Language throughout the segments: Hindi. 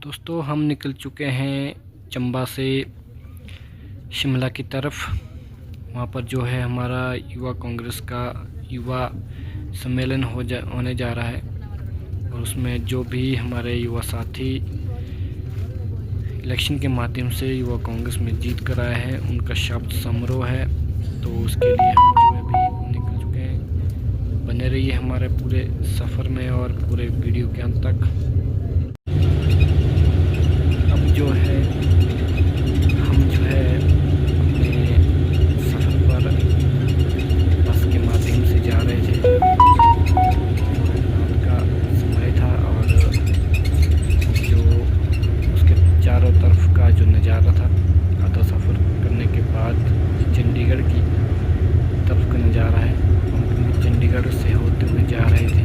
दोस्तों हम निकल चुके हैं चंबा से शिमला की तरफ। वहाँ पर जो है हमारा युवा कांग्रेस का युवा सम्मेलन होने जा रहा है और उसमें जो भी हमारे युवा साथी इलेक्शन के माध्यम से युवा कांग्रेस में जीत कर आए हैं उनका शब्द समारोह है। तो उसके लिए हम जो है अभी निकल चुके हैं। बने रहिए हमारे पूरे सफ़र में और पूरे वीडियो के अंत तक। जो है हम जो है अपने सफ़र पर बस के माध्यम से जा रहे थे। रात का समय था और जो उसके चारों तरफ का जो नज़ारा था, आधा सफ़र करने के बाद चंडीगढ़ की तरफ का नज़ारा है। हम चंडीगढ़ से होते हुए जा रहे थे।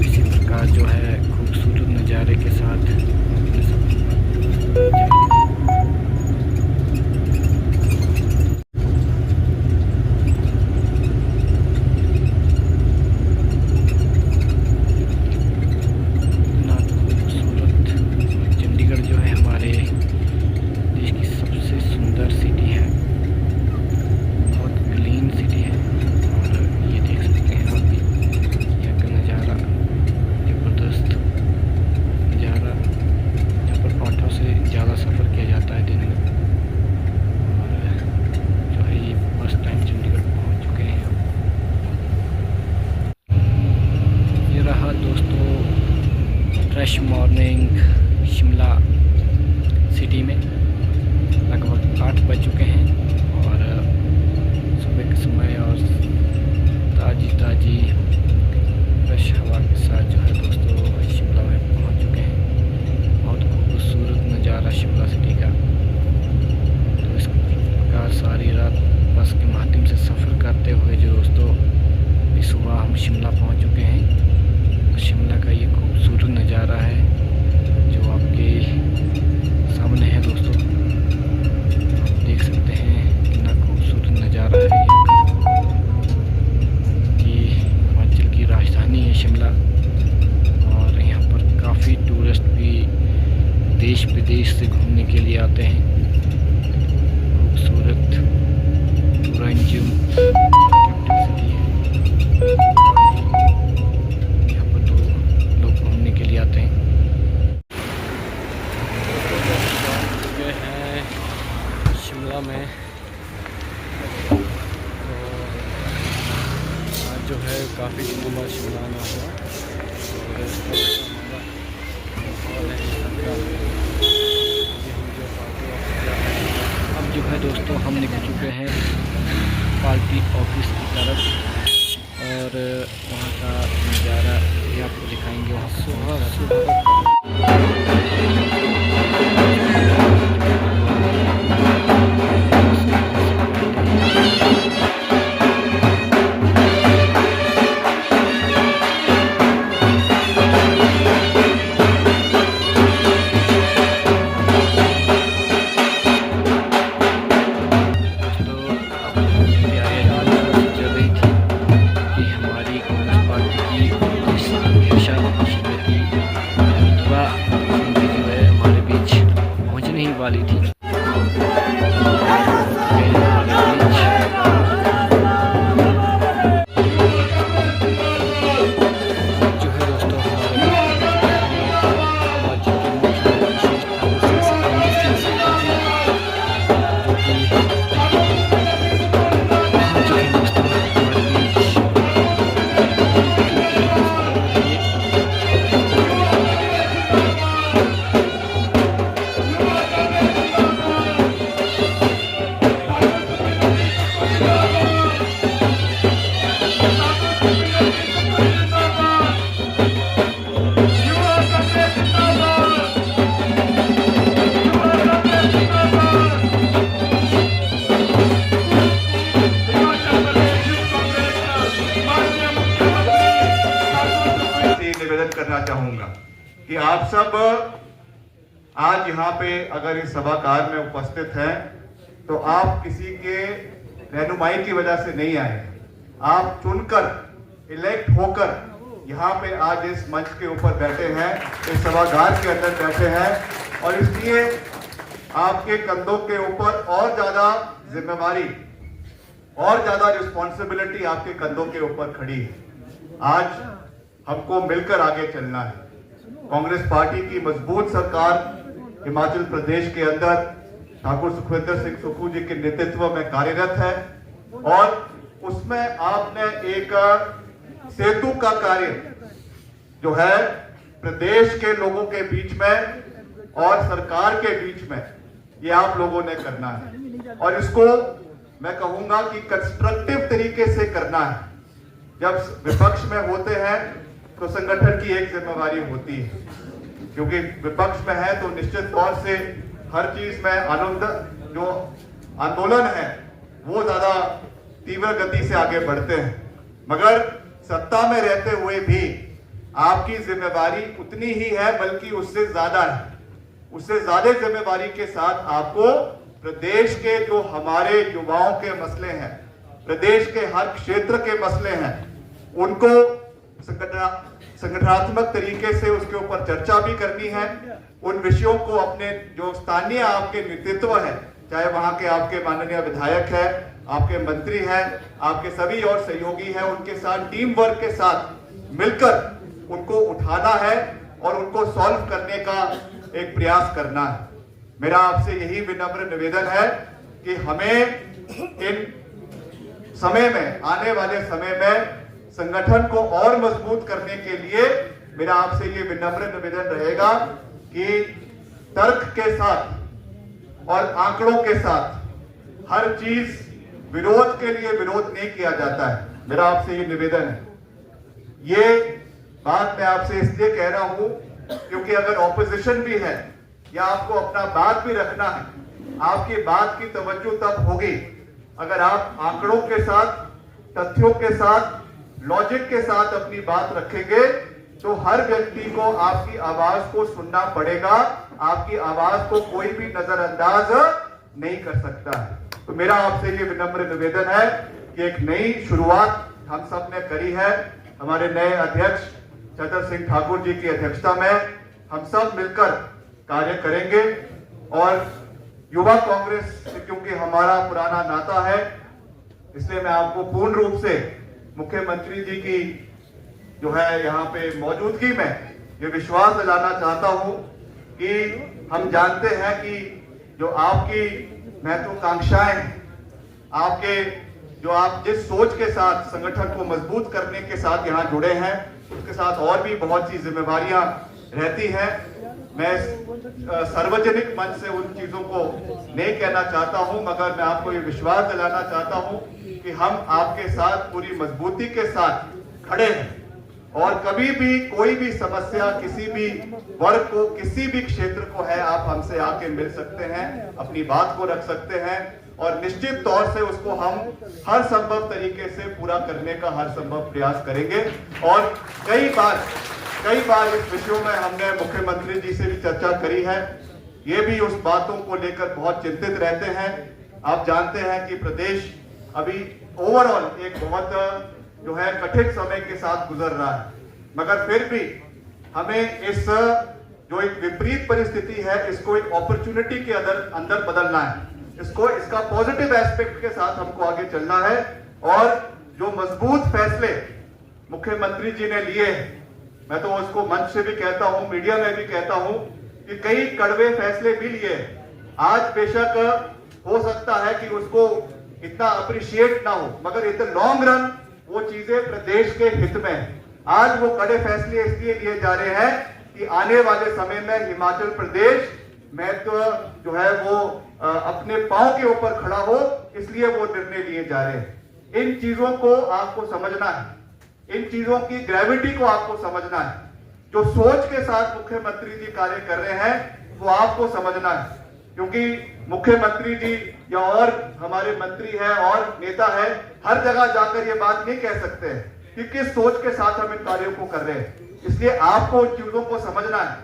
इसी प्रकार जो है खूबसूरत नज़ारे के साथ चंडीगढ़ जो है हमारे देश की सबसे सुंदर सिटी है, बहुत क्लीन सिटी है। और ये देख सकते हैं आप भी यहाँ का नज़ारा, ज़बरदस्त नज़ारा। यहाँ पर ऑटो से ज़्यादा सफ़र किया जाता है दिन में। और जो है ये फर्स्ट टाइम चंडीगढ़ पहुँच चुके हैं हम। ये रहा दोस्तों फ्रेश मॉर्निंग शिमला सिटी में। लगभग 8 बज चुके हैं और सुबह के समय और ताज़ी फ्रेश हवा के साथ जो है दोस्तों शिमला में पहुंच चुके हैं। बहुत खूबसूरत नज़ारा शिमला सिटी का। तो इस प्रकार सारी रात बस के माध्यम से सफ़र करते हुए जो दोस्तों इस सुबह हम शिमला पहुंच चुके हैं। शिमला का ये खूबसूरत नज़ारा है जो आपके सामने है दोस्तों। आप देख सकते हैं कितना खूबसूरत नज़ारा है। ये हिमाचल की राजधानी है शिमला और यहाँ पर काफ़ी टूरिस्ट भी देश विदेश से घूमने के लिए आते हैं। खूबसूरत टूरिज्म कैपिटल सिटी है। यहाँ पर लोग घूमने के लिए आते हैं। शिमला में तो आज जो है काफ़ी दिनों बाद शिमला आना हुआ और अब जो है दोस्तों हम निकल चुके हैं पार्टी ऑफिस की तरफ और वहाँ का नज़ारा भी आपको दिखाएंगे। वहाँ सुबह वाली थी। करना चाहूंगा कि आप सब आज यहाँ पे अगर इस सभागार में उपस्थित हैं तो आप किसी के रहनुमाई की वजह से नहीं आए। आप चुनकर इलेक्ट होकर यहाँ पे आज इस मंच के ऊपर बैठे हैं, इस सभागार के अंदर बैठे हैं, और इसलिए आपके कंधों के ऊपर और ज्यादा जिम्मेवारी और ज्यादा रिस्पॉन्सिबिलिटी आपके कंधों के ऊपर खड़ी है। आज हमको मिलकर आगे चलना है। कांग्रेस पार्टी की मजबूत सरकार हिमाचल प्रदेश के अंदर ठाकुर सुखविंदर सिंह सुक्खू जी के नेतृत्व में कार्यरत है, और उसमें आपने एक सेतु का कार्य जो है प्रदेश के लोगों के बीच में और सरकार के बीच में, ये आप लोगों ने करना है, और इसको मैं कहूंगा कि कंस्ट्रक्टिव तरीके से करना है। जब विपक्ष में होते हैं तो संगठन की एक जिम्मेवारी होती है, क्योंकि विपक्ष में है तो निश्चित तौर से हर चीज में जो आंदोलन है वो ज्यादा तीव्र गति से आगे बढ़ते हैं, मगर सत्ता में रहते हुए भी आपकी जिम्मेवारी उतनी ही है, बल्कि उससे ज्यादा है। उससे ज्यादा जिम्मेवारी के साथ आपको प्रदेश के जो हमारे युवाओं के मसले हैं, प्रदेश के हर क्षेत्र के मसले हैं, उनको संगठनात्मक तरीके से उसके ऊपर चर्चा भी करनी है। उन विषयों को अपने जो स्थानीय आपके नेतृत्व है, चाहे वहां के आपके माननीय विधायक है, आपके मंत्री हैं, आपके सभी और सहयोगी हैं, उनके साथ टीम वर्क के साथ मिलकर उनको उठाना है और उनको सॉल्व करने का एक प्रयास करना है। मेरा आपसे यही विनम्र निवेदन है कि हमें इन समय में, आने वाले समय में संगठन को और मजबूत करने के लिए मेरा आपसे ये विनम्र निवेदन रहेगा कि तर्क के साथ और आंकड़ों के साथ हर चीज विरोध के लिए विरोध नहीं किया जाता है। मेरा आपसे ये निवेदन है। ये बात मैं आपसे इसलिए कह रहा हूं क्योंकि अगर ऑपोजिशन भी है या आपको अपना बात भी रखना है, आपकी बात की तवज्जो तब होगी अगर आप आंकड़ों के साथ, तथ्यों के साथ, लॉजिक के साथ अपनी बात रखेंगे, तो हर व्यक्ति को आपकी आवाज को सुनना पड़ेगा। आपकी आवाज को कोई भी नजरअंदाज नहीं कर सकता है। तो मेरा आपसे ये विनम्र निवेदन है कि एक नई शुरुआत हम सब ने करी है। हमारे नए अध्यक्ष चतर सिंह ठाकुर जी की अध्यक्षता में हम सब मिलकर कार्य करेंगे, और युवा कांग्रेस से क्योंकि हमारा पुराना नाता है, इसलिए मैं आपको पूर्ण रूप से मुख्यमंत्री जी की जो है यहाँ पे मौजूदगी में ये विश्वास दिलाना चाहता हूँ कि हम जानते हैं कि जो आपकी महत्वाकांक्षाएं, आपके जो आप जिस सोच के साथ संगठन को मजबूत करने के साथ यहाँ जुड़े हैं, उसके साथ और भी बहुत सी जिम्मेवारियां रहती हैं। मैं सार्वजनिक मंच से उन चीजों को नहीं कहना चाहता हूं, मगर मैं आपको ये विश्वास दिलाना चाहता हूं कि हम आपके साथ पूरी मजबूती के साथ खड़े हैं, और कभी भी कोई भी समस्या किसी भी वर्ग को, किसी भी क्षेत्र को है, आप हमसे आके मिल सकते हैं, अपनी बात को रख सकते हैं, और निश्चित तौर से उसको हम हर संभव तरीके से पूरा करने का हर संभव प्रयास करेंगे। और कई बार इस विषयों में हमने मुख्यमंत्री जी से भी चर्चा करी है। ये भी उस बातों को लेकर बहुत चिंतित रहते हैं। आप जानते हैं कि प्रदेश अभी ओवरऑल एक बहुत जो है कठिन समय के साथ गुजर रहा है, मगर फिर भी हमें इस जो एक विपरीत परिस्थिति है, इसको एक अपॉर्चुनिटी के अंदर बदलना है। इसका पॉजिटिव एस्पेक्ट के साथ हमको आगे चलना है, और जो मजबूत फैसले मुख्यमंत्री जी ने लिए हैं, मैं तो उसको मंच से भी कहता हूं, मीडिया में भी कहता हूं कि कई कड़वे फैसले भी लिए। आज बेशक हो सकता है कि उसको इतना अप्रिशिएट ना हो, मगर इन द लॉन्ग रन वो चीजें प्रदेश के हित में है। आज वो कड़े फैसले इसलिए लिए जा रहे हैं कि आने वाले समय में हिमाचल प्रदेश महत्व जो है वो अपने पांव के ऊपर खड़ा हो, इसलिए वो निर्णय लिए जा रहे हैं। इन चीजों को आपको समझना है, इन चीजों की ग्रेविटी को आपको समझना है। जो सोच के साथ मुख्यमंत्री जी कार्य कर रहे हैं वो आपको समझना है, क्योंकि मुख्यमंत्री जी या और हमारे मंत्री हैं और नेता है, हर जगह जाकर ये बात नहीं कह सकते हैं कि किस सोच के साथ हम इन कार्यों को कर रहे हैं। इसलिए आपको उन चीजों को समझना है,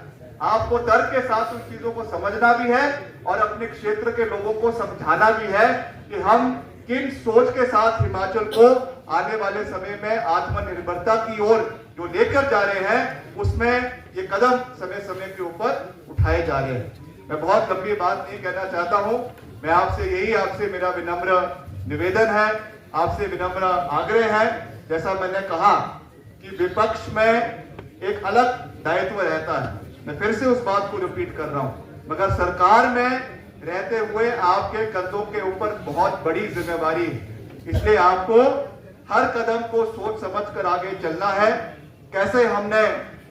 आपको तर्क के साथ उन चीजों को समझना भी है, और अपने क्षेत्र के लोगों को समझाना भी है कि हम किन सोच के साथ हिमाचल को आने वाले समय में आत्मनिर्भरता की ओर जो लेकर जा रहे हैं उसमें ये कदम समय समय के ऊपर उठाए जा रहे हैं। मैं बहुत लंबी बात नहीं कहना चाहता हूं। मैं आपसे मेरा विनम्र निवेदन है, आपसे विनम्र आग्रह है। जैसा मैंने कहा कि विपक्ष में एक अलग दायित्व रहता है, मैं फिर से उस बात को रिपीट कर रहा हूं, मगर सरकार में रहते हुए आपके कंधों के ऊपर बहुत बड़ी जिम्मेवारी है। इसलिए आपको हर कदम को सोच समझ कर आगे चलना है। कैसे हमने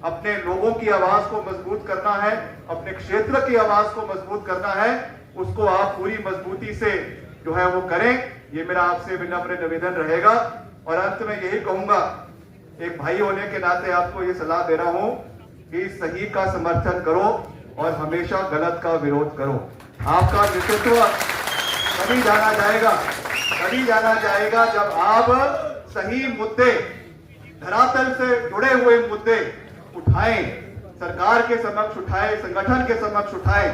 अपने लोगों की आवाज को मजबूत करना है, अपने क्षेत्र की आवाज को मजबूत करना है, उसको आप पूरी मजबूती से जो है वो करें। ये मेरा आपसे विनम्र निवेदन रहेगा। और अंत में यही कहूंगा, एक भाई होने के नाते आपको ये सलाह दे रहा हूं कि सही का समर्थन करो और हमेशा गलत का विरोध करो। आपका नेतृत्व तभी जाना जाएगा जब आप सही मुद्दे, धरातल से जुड़े हुए मुद्दे उठाएं, सरकार के समक्ष उठाएं, संगठन के समक्ष उठाएं।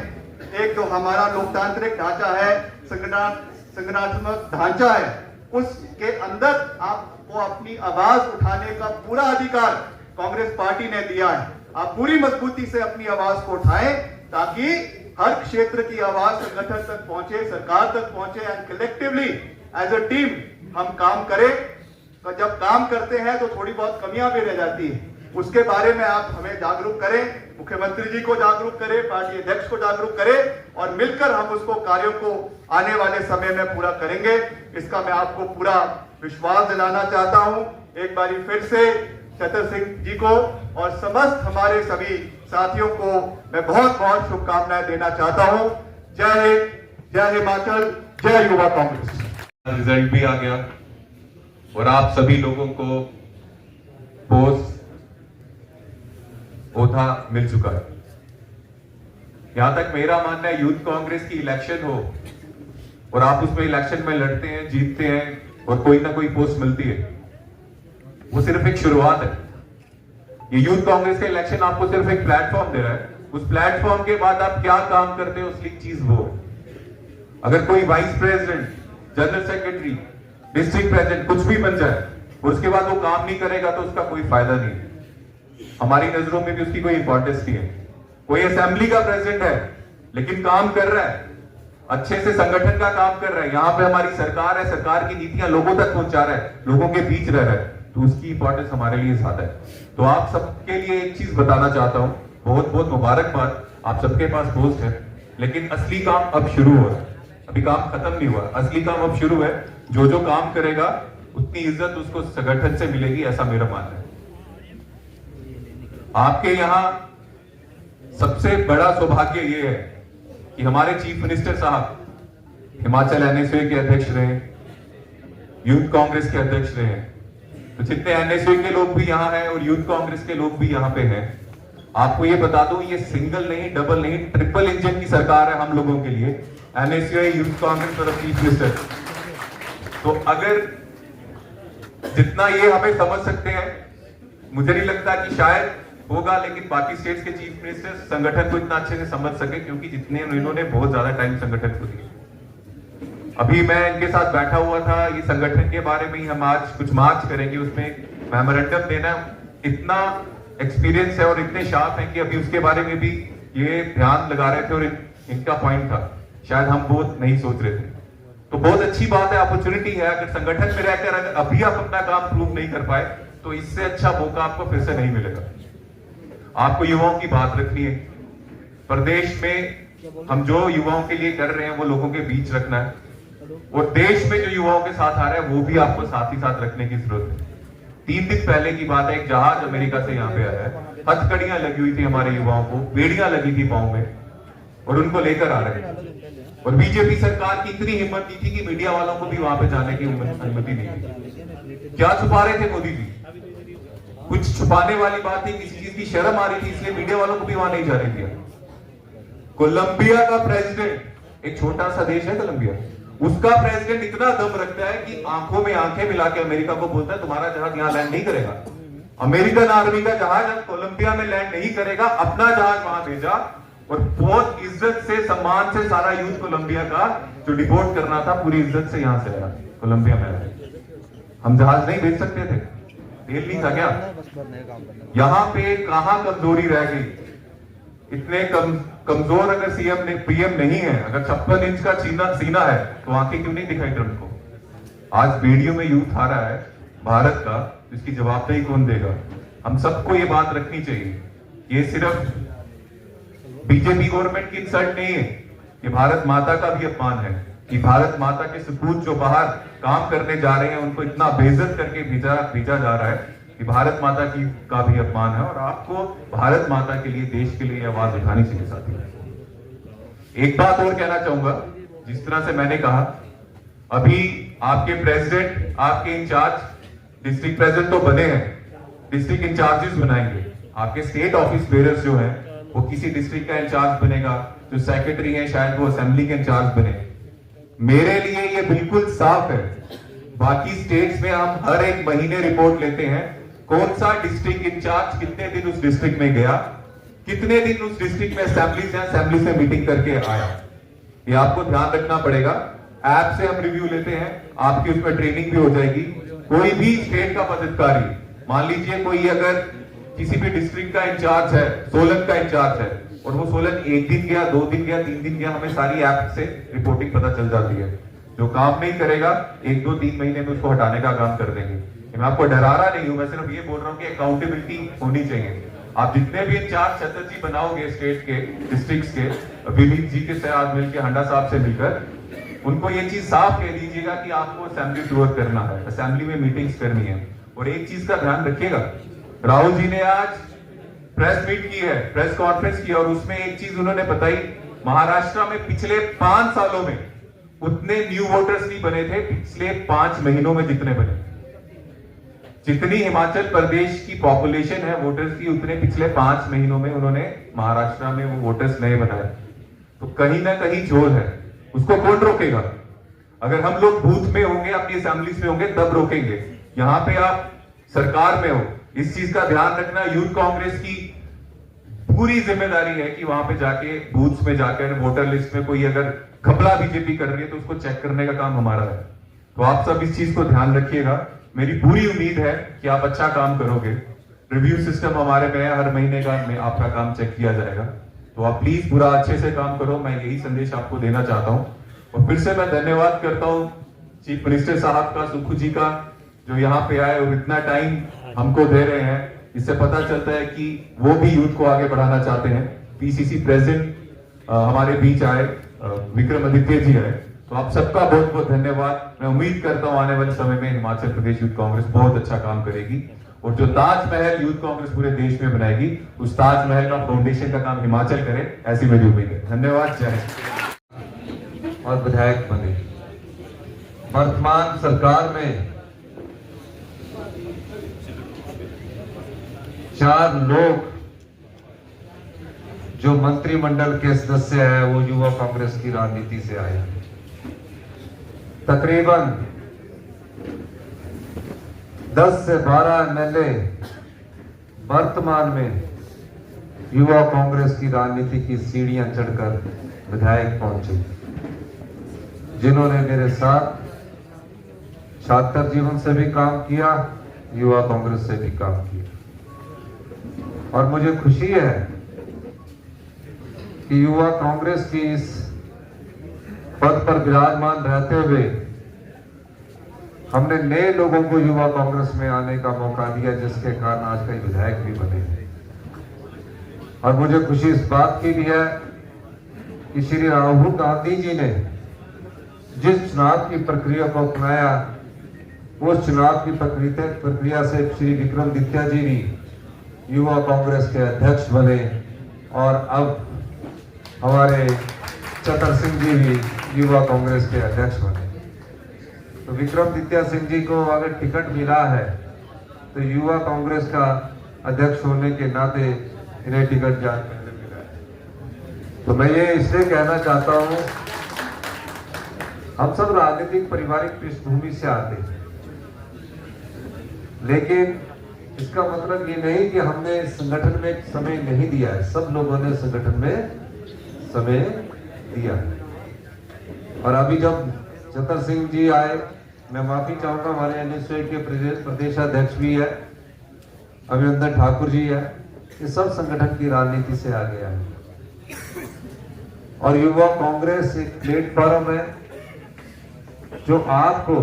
एक तो हमारा लोकतांत्रिक ढांचा है, संगठनात्मक ढांचा है, उसके अंदर आपको अपनी आवाज उठाने का पूरा अधिकार कांग्रेस पार्टी ने दिया है। आप पूरी मजबूती से अपनी आवाज को उठाएं ताकि हर क्षेत्र की आवाज संगठन तक पहुंचे, सरकार तक पहुंचे and collectively as a team हम काम करें। तो जब काम करते हैं तो थोड़ी बहुत कमियां भी रह जाती है, उसके बारे में आप हमें जागरूक करें, मुख्यमंत्री जी को जागरूक करें, पार्टी अध्यक्ष को जागरूक करें और मिलकर हम उसको कार्यों को आने वाले समय में पूरा करेंगे। इसका मैं आपको पूरा विश्वास दिलाना चाहता हूं। एक बार फिर से छतर सिंह जी को और समस्त हमारे सभी साथियों को मैं बहुत बहुत शुभकामनाएं देना चाहता हूं। जय हिंद, जय हिमाचल, जय युवा कांग्रेस। रिजल्ट भी आ गया और आप सभी लोगों को पोस्ट ओथा मिल चुका है। यहां तक मेरा मानना है यूथ कांग्रेस की इलेक्शन हो और आप उसमें इलेक्शन में लड़ते हैं, जीतते हैं और कोई ना कोई पोस्ट मिलती है, वो सिर्फ एक शुरुआत है। ये यूथ कांग्रेस का इलेक्शन आपको सिर्फ एक प्लेटफॉर्म दे रहा है। उस प्लेटफॉर्म के बाद आप क्या काम करते हो उसकी चीज वो है। अगर कोई vice president, general secretary, district president कुछ भी बन जाए और उसके बाद वो काम नहीं करेगा तो उसका कोई फायदा नहीं है। हमारी नजरों में भी उसकी कोई इंपॉर्टेंस नहीं है। कोई असेंबली का प्रेसिडेंट है लेकिन काम कर रहा है, अच्छे से संगठन का काम कर रहा है, यहाँ पे हमारी सरकार है, सरकार की नीतियां लोगों तक पहुंचा रहा है, लोगों के बीच रह रहा है, तो उसकी इंपॉर्टेंस हमारे लिए ज्यादा है। तो आप सबके लिए एक चीज बताना चाहता हूं, बहुत बहुत मुबारकबाद, आप सबके पास पोस्ट है, लेकिन असली काम अब शुरू हो रहा है। अभी काम खत्म नहीं हुआ, असली काम अब शुरू है। जो जो काम करेगा उतनी इज्जत उसको संगठन से मिलेगी, ऐसा मेरा मानना है। आपके यहां सबसे बड़ा सौभाग्य यह है कि हमारे चीफ मिनिस्टर साहब हिमाचल एनएसयूए के अध्यक्ष रहे, यूथ कांग्रेस के अध्यक्ष रहे। तो जितने एनएसयूए के लोग भी यहाँ हैं और यूथ कांग्रेस के लोग भी यहाँ पे हैं, आपको ये बता दूं, ये सिंगल नहीं, डबल नहीं, ट्रिपल इंजन की सरकार है हम लोगों के लिए, एनएसयूए, यूथ कांग्रेस और चीफ मिनिस्टर। तो अगर जितना ये हमें समझ सकते हैं, मुझे नहीं लगता कि शायद होगा, लेकिन बाकी स्टेट्स के चीफ मिनिस्टर संगठन को इतना अच्छे से समझ सके, क्योंकि जितने इन्होंने बहुत ज्यादा टाइम संगठन को दिया। अभी मैं इनके साथ बैठा हुआ था, ये संगठन के बारे में ही हम आज कुछ मार्च करेंगे, उसमें मेमोरेंडम देना, इतना एक्सपीरियंस है और इतने शार्प हैं कि अभी उसके बारे में भी ये ध्यान लगा रहे थे और इनका पॉइंट था, शायद हम बहुत नहीं सोच रहे थे। तो बहुत अच्छी बात है, अपॉर्चुनिटी है। अगर संगठन में रहकर अगर अभी आप अपना काम प्रूव नहीं कर पाए तो इससे अच्छा मौका आपको फिर से नहीं मिलेगा। आपको युवाओं की बात रखनी है। प्रदेश में हम जो युवाओं के लिए कर रहे हैं वो लोगों के बीच रखना है, और देश में जो युवाओं के साथ आ रहे हैं वो भी आपको साथ ही साथ रखने की जरूरत है। 3 दिन पहले की बात है, एक जहाज अमेरिका से यहाँ पे आया है, हथकड़ियां लगी हुई थी हमारे युवाओं को, बेड़ियां लगी थी पांव में, और उनको लेकर आ रहे हैं। और बीजेपी सरकार की इतनी हिम्मत नहीं थी कि मीडिया वालों को भी वहां पे जाने की अनुमति नहीं थी। क्या छुपा रहे थे मोदी जी? कुछ छुपाने वाली बात थी, किसी चीज की शर्म आ रही थी, इसलिए मीडिया वालों को भी वहां नहीं जाने दिया। कोलंबिया का प्रेसिडेंट, एक छोटा सा देश है कोलंबिया, उसका प्रेसिडेंट इतना दम रखता है कि आंखों में आंखें मिला के अमेरिका को बोलता है तुम्हारा जहाज यहाँ लैंड नहीं करेगा। अमेरिकन आर्मी का जहाज कोलंबिया में लैंड नहीं करेगा, अपना जहाज वहां भेजा, और बहुत इज्जत से, सम्मान से सारा यूथ कोलंबिया का जो डिपोर्ट करना था पूरी इज्जत से यहां से आया, कोलंबिया में आया। हम जहाज नहीं भेज सकते थे, फेल नहीं था क्या? यहाँ पे कहाँ कमजोरी रह गई? इतने कमजोर अगर पीएम नहीं है, अगर 56 इंच का सीना है, तो आंखें क्यों नहीं दिखाई ट्रंप को? आज वीडियो में यूथ आ रहा है भारत का, इसकी जवाबदेही कौन देगा? हम सबको ये बात रखनी चाहिए। ये सिर्फ बीजेपी गवर्नमेंट की इंसल्ट नहीं है, ये भारत माता का भी अपमान है कि भारत माता के सपूत जो बाहर काम करने जा रहे हैं उनको इतना बेइज्जत करके भेजा जा रहा है कि भारत माता की का भी अपमान है। और आपको भारत माता के लिए, देश के लिए आवाज उठानी चाहिए साथी। एक बात और कहना चाहूंगा, जिस तरह से मैंने कहा, अभी आपके प्रेसिडेंट, आपके इंचार्ज डिस्ट्रिक्ट प्रेसिडेंट तो बने हैं, डिस्ट्रिक्ट इंचार्जेस बनाएंगे। आपके स्टेट ऑफिस बेयरर्स जो हैं वो किसी डिस्ट्रिक्ट का इंचार्ज बनेगा, जो सेक्रेटरी है शायद वो असेंबली के इंचार्ज बने। मेरे लिए ये बिल्कुल साफ है। बाकी स्टेट्स में हम हर एक महीने रिपोर्ट लेते हैं, कौन सा डिस्ट्रिक्ट इंचार्ज कितने दिन उस डिस्ट्रिक्ट में गया, कितने दिन उस डिस्ट्रिक्ट में असेंबली से मीटिंग करके आया। ये आपको ध्यान रखना पड़ेगा। ऐप से हम रिव्यू लेते हैं, आपकी उसमें ट्रेनिंग भी हो जाएगी। कोई भी स्टेट का पदाधिकारी, मान लीजिए कोई अगर किसी भी डिस्ट्रिक्ट का इंचार्ज है, सोलन का इंचार्ज है, और वो सोलन 1 दिन गया, 2 दिन गया, 3 दिन गया, हमें सारी ऐप से रिपोर्टिंग पता चल जाती है। जो काम नहीं करेगा 1, 2, 3 महीने में उसको हटाने का काम कर देंगे। मैं आपको डरा रहा नहीं हूं, मैं सिर्फ ये बोल रहा हूं कि अकाउंटेबिलिटी होनी चाहिए। आप जितने भी इंचार्ज छतरजी बनाओगे स्टेट के, डिस्ट्रिक्ट के, विनीत जी के साथ मिलकर, हंडा साहब से मिलकर, उनको ये चीज साफ कह दीजिएगा कि आपको असेंबली टूर करना है, असेंबली में मीटिंग्स करनी है। और एक चीज का ध्यान रखिएगा, राहुल जी ने आज प्रेस मीट की है, प्रेस कॉन्फ्रेंस की, और उसमें एक चीज उन्होंने बताई, महाराष्ट्र में पिछले 5 सालों में उतने न्यू वोटर्स नहीं बने थे पिछले 5 महीनों में जितने बने। जितनी हिमाचल प्रदेश की पॉपुलेशन है वोटर्स की, उतने पिछले 5 महीनों में उन्होंने महाराष्ट्र में वो वोटर्स नए बनाए। तो कहीं ना कहीं जोर है, उसको कौन रोकेगा? अगर हम लोग बूथ में होंगे, अपनी असेंबलीज में होंगे, तब रोकेंगे। यहां पे आप सरकार में हो, इस चीज का ध्यान रखना। यूथ कांग्रेस की पूरी जिम्मेदारी है कि वहां पे जाके, बूथ्स में जाकर, वोटर लिस्ट में कोई अगर घपला बीजेपी कर रही है तो उसको चेक करने का काम हमारा है। तो आप सब इस चीज को ध्यान रखिएगा। मेरी पूरी उम्मीद है कि आप अच्छा काम करोगे। रिव्यू सिस्टम हमारे में है, हर महीने का में आपका काम चेक किया जाएगा। तो आप प्लीज पूरा अच्छे से काम करो, मैं यही संदेश आपको देना चाहता हूं। और फिर से मैं धन्यवाद करता हूं चीफ मिनिस्टर साहब का, सुखू जी का, जो यहाँ पे आए और इतना टाइम हमको दे रहे हैं। इससे पता चलता है कि वो भी यूथ को आगे बढ़ाना चाहते हैं। पीसीसी प्रेसिडेंट हमारे बीच आए, विक्रमादित्य जी आए, तो आप सबका बहुत बहुत धन्यवाद। मैं उम्मीद करता हूं आने वाले समय में हिमाचल प्रदेश यूथ कांग्रेस बहुत अच्छा काम करेगी, और जो ताजमहल यूथ कांग्रेस पूरे देश में बनाएगी, उस ताजमहल का फाउंडेशन का काम हिमाचल करे, ऐसी मेरी उम्मीद है। धन्यवाद, जय हिंद। और विधायक बने। वर्तमान सरकार में 4 लोग जो मंत्रिमंडल के सदस्य हैं वो युवा कांग्रेस की राजनीति से आए। तकरीबन 10 से 12 एमएलए वर्तमान में युवा कांग्रेस की राजनीति की सीढ़ियां चढ़कर विधायक पहुंचे, जिन्होंने मेरे साथ छात्र जीवन से भी काम किया, युवा कांग्रेस से भी काम किया। और मुझे खुशी है कि युवा कांग्रेस की इस पद पर विराजमान रहते हुए हमने नए लोगों को युवा कांग्रेस में आने का मौका दिया, जिसके कारण आज कई विधायक भी बने हैं। और मुझे खुशी इस बात की भी है कि श्री राहुल गांधी जी ने जिस चुनाव की प्रक्रिया को अपनाया, उस चुनाव की प्रक्रिया से श्री विक्रमादित्य जी भी युवा कांग्रेस के अध्यक्ष बने, और अब हमारे चतर सिंह जी भी युवा कांग्रेस के अध्यक्ष बने। तो विक्रमादित्य सिंह जी को अगर टिकट मिला है तो युवा कांग्रेस का अध्यक्ष होने के नाते इन्हें टिकट जान पहले मिला है। तो मैं ये इसलिए कहना चाहता हूं, हम सब राजनीतिक पारिवारिक पृष्ठभूमि से आते हैं, लेकिन इसका मतलब ये नहीं कि हमने संगठन में समय नहीं दिया है। सब लोगों ने संगठन में समय दिया है। और अभी जब चतर सिंह जी आए, मैं माफी चाहूंगा, हमारे एनएसयूआई के प्रदेश अध्यक्ष भी है, अभिनंदन ठाकुर जी है, ये सब संगठन की राजनीति से आ गया है। और युवा कांग्रेस एक प्लेटफॉर्म है जो आपको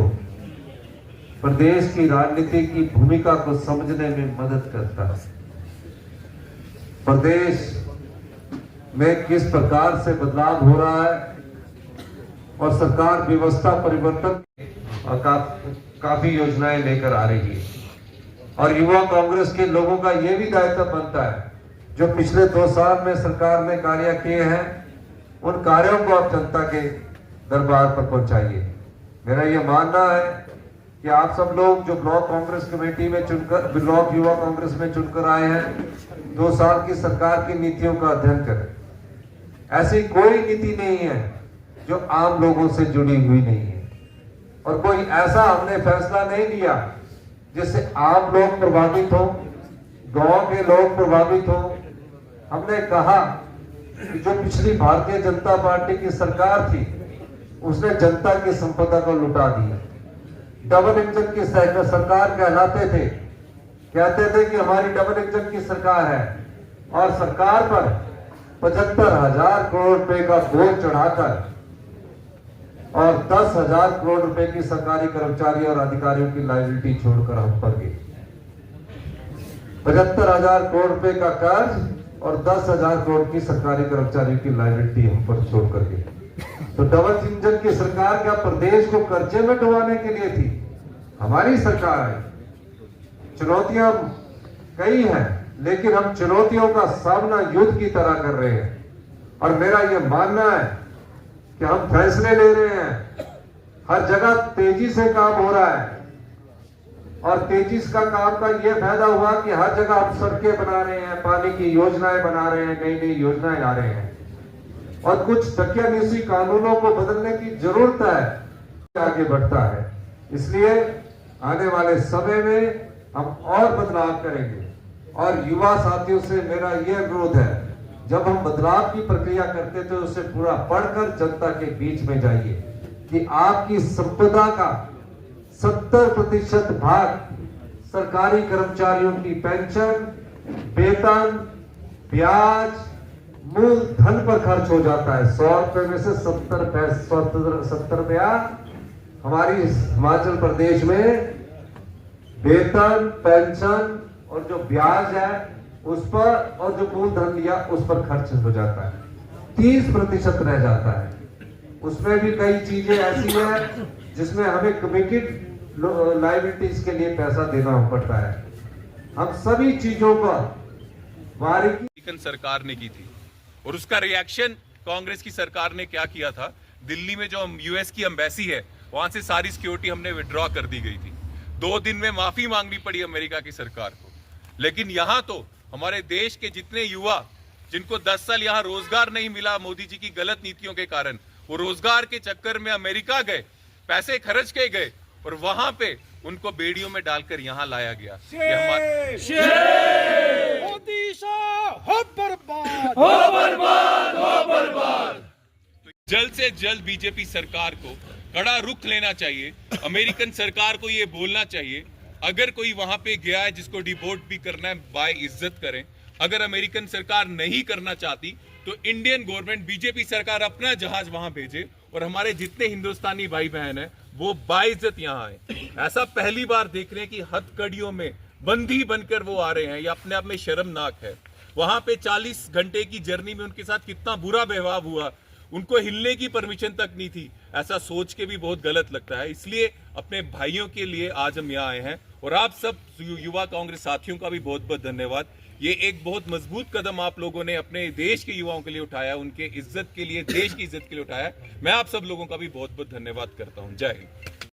प्रदेश की राजनीति की भूमिका को समझने में मदद करता है। प्रदेश में किस प्रकार से बदलाव हो रहा है और सरकार व्यवस्था परिवर्तन और काफी योजनाएं लेकर आ रही है। और युवा कांग्रेस के लोगों का यह भी दायित्व बनता है, जो पिछले 2 साल में सरकार ने कार्य किए हैं, उन कार्यों को आप जनता के दरबार पर पहुंचाइए। मेरा यह मानना है कि आप सब लोग जो ब्लॉक कांग्रेस कमेटी में चुनकर, ब्लॉक युवा कांग्रेस में चुनकर आए हैं, 2 साल की सरकार की नीतियों का अध्ययन करें। ऐसी कोई नीति नहीं है जो आम लोगों से जुड़ी हुई नहीं है, और कोई ऐसा हमने फैसला नहीं लिया जिससे आम लोग प्रभावित हो, गांव के लोग प्रभावित हो। हमने कहा कि जो पिछली भारतीय जनता पार्टी की सरकार थी, उसने जनता की संपदा को लुटा दिया। डबल इंजन की सरकार कहलाते थे, कहते थे कि हमारी डबल इंजन की सरकार है, और सरकार पर 75,000 करोड़ रुपए का बोझ चढ़ाकर और 10,000 करोड़ रुपए की सरकारी कर्मचारी और अधिकारियों की लायबिलिटी छोड़कर हम पर गए। 75,000 करोड़ रुपए का कर्ज और 10,000 करोड़ की सरकारी कर्मचारियों की लायबिलिटी हम पर छोड़कर गए। तो डबल इंजन की सरकार क्या प्रदेश को कर्जे में डुबाने के लिए थी? हमारी सरकार है। चुनौतियां कई हैं, लेकिन हम चुनौतियों का सामना युद्ध की तरह कर रहे हैं। और मेरा यह मानना है कि हम फैसले ले रहे हैं, हर जगह तेजी से काम हो रहा है, और तेजी का काम का यह फायदा हुआ कि हर जगह हम सड़कें बना रहे हैं, पानी की योजनाएं बना रहे हैं, नई नई योजनाएं ला रहे हैं, और कुछ दकियानूसी कानूनों को बदलने की जरूरत है, आगे बढ़ता है। इसलिए आने वाले समय में हम और बदलाव करेंगे। और युवा साथियों से मेरा यह अनुरोध है, जब हम बदलाव की प्रक्रिया करते थे, उसे पूरा पढ़कर जनता के बीच में जाइए कि आपकी संपदा का 70% भाग सरकारी कर्मचारियों की पेंशन, वेतन, ब्याज, मूल धन पर खर्च हो जाता है। 100 रुपए में से 70 रुपया हमारी हिमाचल प्रदेश में वेतन, पेंशन और जो ब्याज है उस पर, और जो मूल धन लिया उस पर खर्च हो जाता है। 30% रह जाता है। उसमें भी कई चीजें ऐसी हैं जिसमें हमें कमिटेड लायबिलिटीज के लिए पैसा देना पड़ता है। हम सभी चीजों पर बारीकी सरकार ने की थी, और उसका रिएक्शन कांग्रेस की सरकार ने क्या किया था, दिल्ली में जो यूएस की एम्बेसी है, वहां से सारी सिक्योरिटी हमने विड्रॉ कर दी गई थी। 2 दिन में माफी मांगनी पड़ी अमेरिका की सरकार को। लेकिन यहां तो हमारे देश के जितने युवा, जिनको 10 साल यहां रोजगार नहीं मिला मोदी जी की गलत नीतियों के कारण, वो रोजगार के चक्कर में अमेरिका गए, पैसे खर्च के गए, और वहां पे उनको बेड़ियों में डालकर यहां लाया गया। जल्द से जल्द बीजेपी सरकार को कड़ा रुख लेना चाहिए। अमेरिकन सरकार को ये बोलना चाहिए, अगर कोई वहां पे गया है जिसको डिपोर्ट भी करना है, बाय इज्जत करें। अगर अमेरिकन सरकार नहीं करना चाहती तो इंडियन गवर्नमेंट, बीजेपी सरकार अपना जहाज वहां भेजे, और हमारे जितने हिंदुस्तानी भाई बहन हैं वो बाइज्जत यहाँ आए। ऐसा पहली बार देख रहे हैं कि हथकड़ियों में बंदी बनकर वो आ रहे हैं, ये अपने आप में शर्मनाक है। वहां पे 40 घंटे की जर्नी में उनके साथ कितना बुरा व्यवहार हुआ, उनको हिलने की परमिशन तक नहीं थी। ऐसा सोच के भी बहुत गलत लगता है। इसलिए अपने भाइयों के लिए आज हम यहाँ आए हैं, और आप सब युवा कांग्रेस साथियों का भी बहुत बहुत धन्यवाद। ये एक बहुत मजबूत कदम आप लोगों ने अपने देश के युवाओं के लिए उठाया, उनके इज्जत के लिए, देश की इज्जत के लिए उठाया। मैं आप सब लोगों का भी बहुत बहुत धन्यवाद करता हूँ। जय हिंद।